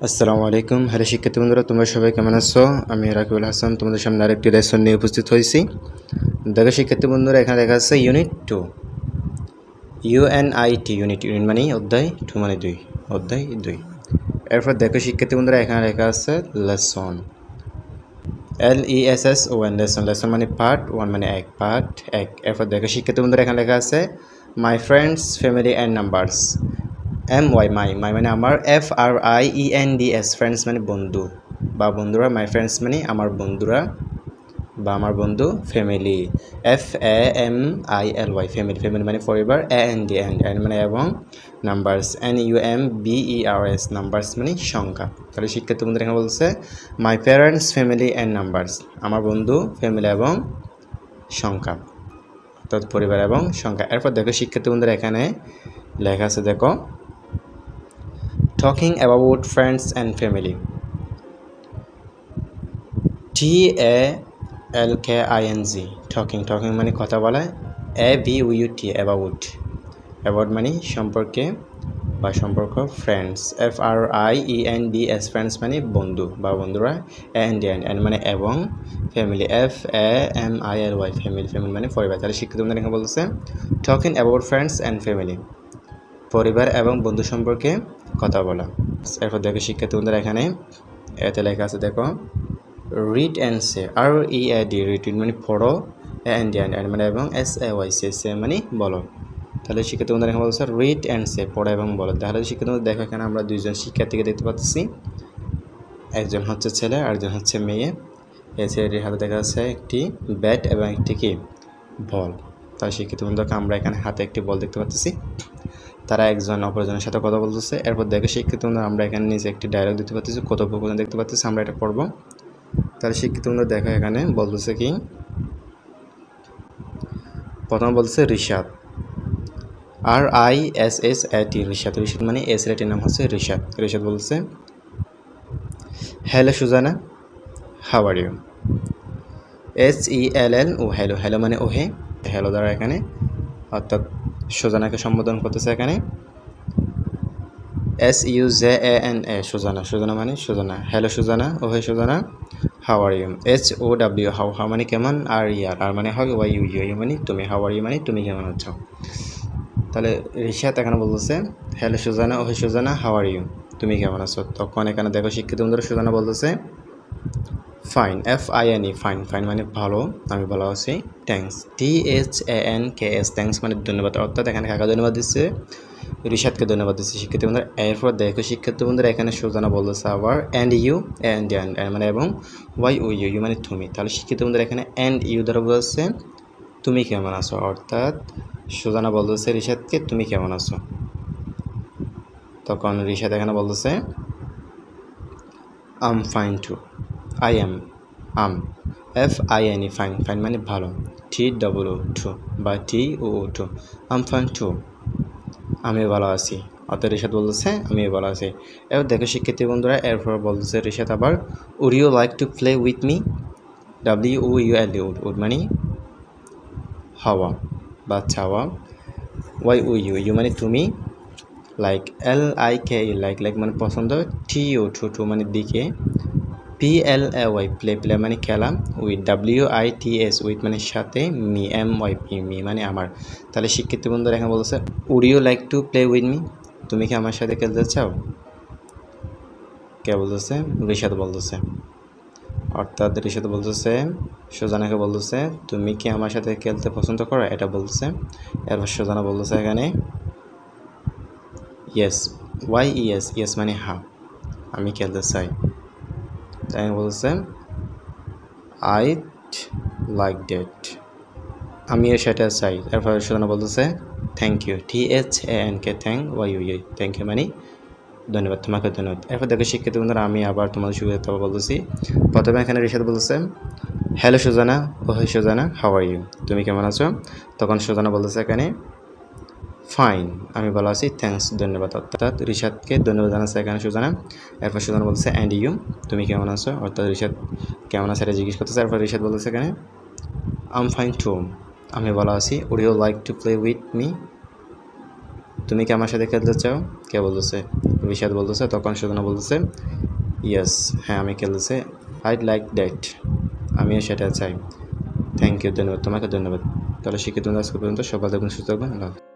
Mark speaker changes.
Speaker 1: আসসালামু আলাইকুম। হ্যালো শিক্ষার্থী বন্ধুরা, তোমরা সবাই কেমন আছো? আমি রাকিবুল হাসান তোমাদের সামনে আরেকটি লেসন নিয়ে উপস্থিত হয়েছি। দেখো শিক্ষার্থী বন্ধুরা, এখানে লেখা আছে ইউনিট 2, ইউএনআইটি। ইউনিট মানে অধ্যায়, 2 মানে 2, অধ্যায় 2। এরপর দেখো শিক্ষার্থী বন্ধুরা, এখানে লেখা আছে লেসন, LESSON, লেসন। লেসন মানে পার্ট, 1 মানে এক, পার্ট 1। এরপর দেখো শিক্ষার্থী বন্ধুরা, এখানে লেখা আছে my friends, family and numbers. MY মাই মানে আমার, FRIENDS ফ্রেন্ডস মানে বন্ধু বা বন্ধুরা। মাই ফ্রেন্ডস মানে আমার বন্ধুরা বা আমার বন্ধু। ফ্যামিলি, FAMILY ফ্যামিলি মানে পরিবার। AND মানে এবং। নাম্বারস, NUMBERS নাম্বারস মানে সংখ্যা। তাহলে শিক্ষার্থী বন্ধুরা এখানে বলছে my parents, family and numbers, আমার বন্ধু, ফ্যামিলি এবং সংখ্যা, অর্থাৎ পরিবার এবং সংখ্যা। এরপর দেখো শিক্ষার্থী বন্ধুরা, এখানে লেখা আছে দেখো talking about friends and family, TALKING talking মানে কথা বলা, ABOUT about মানে সম্পর্কে বা সম্পর্ক। ফ্রেন্ডস, FRIENDS ফ্রেন্ডস মানে বন্ধু বা বন্ধুরা। and মানে এবং। ফ্যামিলি, FAMILY ফ্যামিলি মানে পরিবার। তাহলে শিক্ষিত বন্ধুরা এখানে বলছে talking about friends and family, পরিবার এবং বন্ধু সম্পর্কে কথা বলা। এরপর দেখো শিক্ষার্থী বন্ধুরা, এখানে এতে লেখা আছে দেখো read and say, READ read মানে পড়ো, অ্যান্ড মানে এবং, SAY সে মানে বলো। তাহলে শিক্ষার্থী বন্ধুরা এখানে বলছে রিড অ্যান্ড সে, পড়ো এবং বলো। তাহলে শিক্ষার্থী বন্ধুরা দেখো, এখানে আমরা দুইজন শিক্ষার্থীকে দেখতে পাচ্ছি, একজন হচ্ছে ছেলে আর একজন হচ্ছে মেয়ে। এই ছেলেটির হাতে দেখা যাচ্ছে একটি ব্যাট এবং একটি কি বল। তাহলে শিক্ষার্থী বন্ধুরা আমরা এখানে হাতে একটি বল দেখতে পাচ্ছি, তারা একজন অপরজনের সাথে কথা বলতেছে। এরপর দেখো শিক্ষার্থী বন্ধুরা আমরা এখানে নিচে একটি ডায়লগ দেখতে পাচ্ছি, কথোপকথন দেখতে পাচ্ছি, আমরা এটা পড়ব। তাহলে শিক্ষার্থী বন্ধুরা দেখো এখানে বলতেছে কি, প্রথম বলছে রিশাদ, RISSAT রিশাদ মানে এ ছেলেটির নাম হচ্ছে রিশাদ। রিশাদ বলছে hello Sujana, how are you. HELLO hello মানে ওহে, হ্যালো দ্বারা এখানে অর্থাৎ সুজানাকে সম্বোধন করতেছে। এখানে SUZANA সুজানা মানে সুজানা, হ্যালো সুজানা, ওহে Sujana, how are you. HOW how মানে কেমন, আর মানে হয়, ইউ মানে তুমি, হাউ আর ইউ মানে তুমি কেমন আছো। তাহলে রিশাদ এখানে বলতেছে হ্যালো সুজানা, ওহে সুজানা, হাউ আর ইউ, তুমি কেমন আছো। তখন এখানে দেখো শিক্ষিত বন্ধুরা সুজানা বলতেছে ফাইন, FINE ফাইন মানে ভালো, আমি ভালো আছি। থ্যাঙ্কস, THANKS থ্যাঙ্কস মানে ধন্যবাদ। অর্থাৎ এখানে কাকে ধন্যবাদ দিচ্ছে, রিশাদকে ধন্যবাদ দিচ্ছে শিক্ষার্থী বন্ধুরা। এরপর দেখো শিক্ষার্থী বন্ধুরা এখানে সুজানা বলতেছে আবার অ্যান্ড ইউ, অ্যান্ড মানে এবং, ইউ মানে তুমি। তাহলে শিক্ষার্থী বন্ধুরা এখানে অ্যান্ড ইউ দ্বারা বোঝাচ্ছে তুমি কেমন আছো, অর্থাৎ সুজানা বলতেছে রিশাদকে তুমি কেমন আছো। তখন রিশাদ এখানে বলতেছে I'm fine too, I am, FINE fine মানে ভালো, TOO বা TOO আম ফাইন টু, আমি ভালো আছি। অর্থাৎ রিশাদ বলতেছে আমি ভালো আছি। এবার দেখো শিক্ষার্থী বন্ধুরা এরপর বলতেছে রিশাদ আবার would you like to play with me, WOULD would মানে হাওয়া বা ছাওয়া, ইউ মানে তুমি, লাইক LIKE লাইক মানে পছন্দ, TO মানে দিকে, PLAY প্লে মানে খেলা, WITS মানে সাথে, MY মি মানে আমার। তাহলে শিক্ষার্থী বন্ধুরা এখানে বলতেছে would you like to play with me, তুমি কি আমার সাথে খেলতে চাও। কে বলতেছে, রিশাদ বলতেছে। অর্থাৎ রিশাদ বলতেছে সুজানাকে বলতেছে তুমি কি আমার সাথে খেলতে পছন্দ করো, এটা বলতেছে। এরপর সুজানা বলতেছে এখানে ইয়েস, YES মানে হ্যাঁ, আমি খেলতে চাই। তাই বলতেছে আই লাইক ডেট, আমিও সেটা চাই। এরপর সুজানা বলতেছে thank you, THANK thank you মানে ধন্যবাদ, তোমাকে ধন্যবাদ। এরপর দেখো শিক্ষার্থী বন্ধুরা আমি আবার তোমাদের সুবিধা বলতেছি। প্রথমে এখানে রিশাদ বলতেছে হ্যালো সুজানা, ওহে সুজানা, হাউ আর ইউ, তুমি কেমন আছো। তখন সুজানা বলতেছে এখানে ফাইন, আমি ভালো আছি, থ্যাঙ্কস ধন্যবাদ। অর্থাৎ রিশাদকে ধন্যবাদ জানাচ্ছে এখানে সুজানা। এরপর সুজানা বলছে অ্যান্ড ইউ, তুমি কেমন আছো। অর্থাৎ রিশাদ কেমন আছে এটা জিজ্ঞেস করতেছে। এরপর রিশাদ বলতেছে এখানে আম ফাইন টু, আমি ভালো আছি। Would you like to play with me, তুমি কি আমার সাথে খেলতে চাও। কে বলতেছে, রিশাদ বলতেছে, তখন সুদনা বলতেছে ইয়েস, হ্যাঁ আমি খেলতেছে, আইড লাইক দ্যাট, আমিও সেটা চাই। থ্যাংক ইউ, ধন্যবাদ, তোমাকে ধন্যবাদ। তাহলে শিক্ষিত আজকে পর্যন্ত, সকাল থাকবেন, সুস্থ থাকবেন, আল্লাহ হাফেজ।